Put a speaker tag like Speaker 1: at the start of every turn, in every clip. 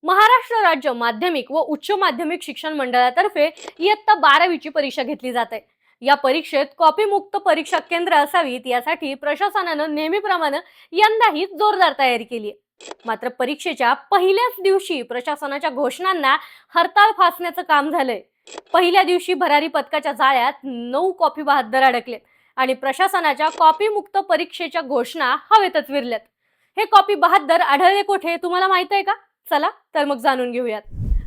Speaker 1: महाराष्ट्र राज्य माध्यमिक व उच्च माध्यमिक शिक्षण मंडळातर्फे इयत्ता 12वी परीक्षा घेतली जाते। या परीक्षेत कॉपीमुक्त परीक्षा केंद्र असावीत यासाठी प्रशासनानं नेहमीप्रमाणे यंदाही जोरदार तयारी केली आहे। मात्र परीक्षेच्या पहिल्याच दिवशी प्रशासनाच्या घोषणांना हरताळ फासण्याचं काम झालंय। पहिल्या दिवशी भरारी पथकाच्या जाळ्यात 9 कॉपी बहाद्दर अडकलेत आणि प्रशासनाच्या कॉपीमुक्त परीक्षेच्या घोषणा हवेतच विरल्यात। हे कॉपी बहाद्दर आढळले कुठे तुम्हाला माहित आहे का? चला तर मग जाणून घेऊयात।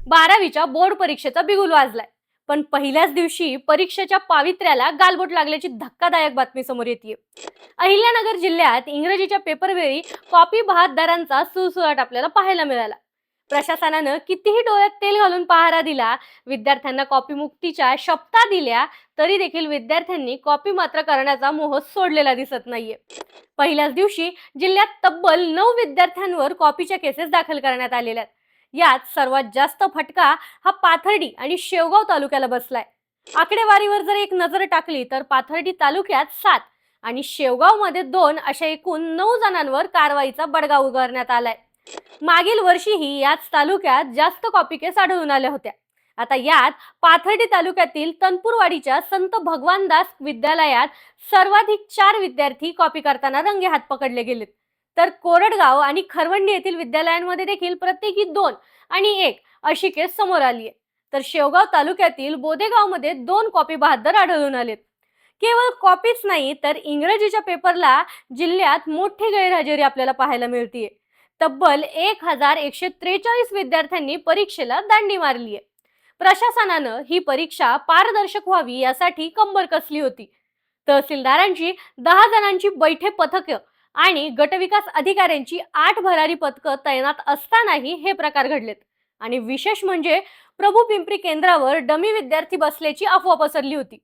Speaker 1: 12वीच्या बोर्ड परीक्षेचा बिगुल वाजलाय, पण पहिल्याच दिवशी परीक्षेच्या पावित्र्याला गालबोट लागल्याची धक्कादायक बातमी समोर येते। अहिल्यानगर जिल्ह्यात इंग्रजीच्या पेपरवेळी कॉपी बहाद्दारांचा सुळसुळाट आपल्याला पाहायला मिळाला। प्रशासनानं कितीही डोळ्यात तेल घालून पहारा दिला, विद्यार्थ्यांना कॉपी मुक्तीच्या शपथा दिल्या, तरी देखील विद्यार्थ्यांनी कॉपी मात्र करण्याचा मोह सोडलेला दिसत नाहीये। पहिल्याच दिवशी जिल्ह्यात तब्बल 9 विद्यार्थ्यांवर कॉपीच्या केसेस दाखल करण्यात आलेल्या आहेत। यात सर्वात जास्त फटका हा पाथर्डी आणि शेवगाव तालुक्याला बसलाय। आकडेवारीवर जर एक नजर टाकली तर पाथर्डी तालुक्यात 7 आणि शेवगावमध्ये 2 अशा एकूण 9 जणांवर कारवाईचा बडगा उगारण्यात आलाय। मागील वर्षीही याच तालुक्यात जास्त कॉपी केस आढळून आल्या होत्या। आता यात पाथर्डी तालुक्यातील तनपूरवाडीच्या संत भगवानदास विद्यालयात सर्वाधिक 4 विद्यार्थी कॉपी करताना रंगेहात पकडले गेलेत, तर कोरडगाव आणि खरवंडी येथील विद्यालयांमध्ये देखील प्रत्येकी 2 आणि 1 अशी केस समोर आली आहे। तर शेवगाव तालुक्यातील बोदेगावमध्ये 2 कॉपी बहाद्दर आढळून आलेत। केवळ कॉपीच नाही तर इंग्रजीच्या पेपरला जिल्ह्यात मोठी गैरहजेरी आपल्याला पाहायला मिळते। तब्बल 1143 विद्यार्थ्यांनी परीक्षेला दांडी मारली आहे। प्रशासनानं ही परीक्षा पारदर्शक व्हावी यासाठी कंबर कसली होती। तहसीलदारांची 10 जणांची बैठे पथकं आणि गटविकास अधिकाऱ्यांची 8 भरारी पथकं तैनात असतानाही हे प्रकार घडलेत। आणि विशेष म्हणजे प्रभू पिंपरी केंद्रावर डमी विद्यार्थी बसल्याची अफवा पसरली होती,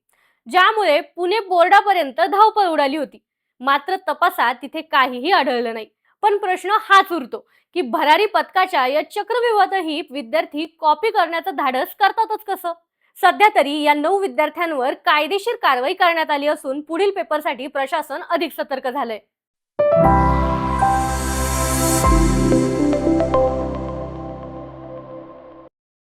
Speaker 1: ज्यामुळे पुणे बोर्डापर्यंत धावपळ उडाली होती। मात्र तपासात तिथे काहीही आढळलं नाही। पण प्रश्न हाच उरतो की भरारी पथकाच्या या चक्रव्यूहातही विद्यार्थी कॉपी करण्याचं धाडस करतातच कसं? सध्या तरी या 9 विद्यार्थ्यांवर कायदेशीर कारवाई करण्यात आली असून पुढील पेपरसाठी प्रशासन अधिक सतर्क झालंय।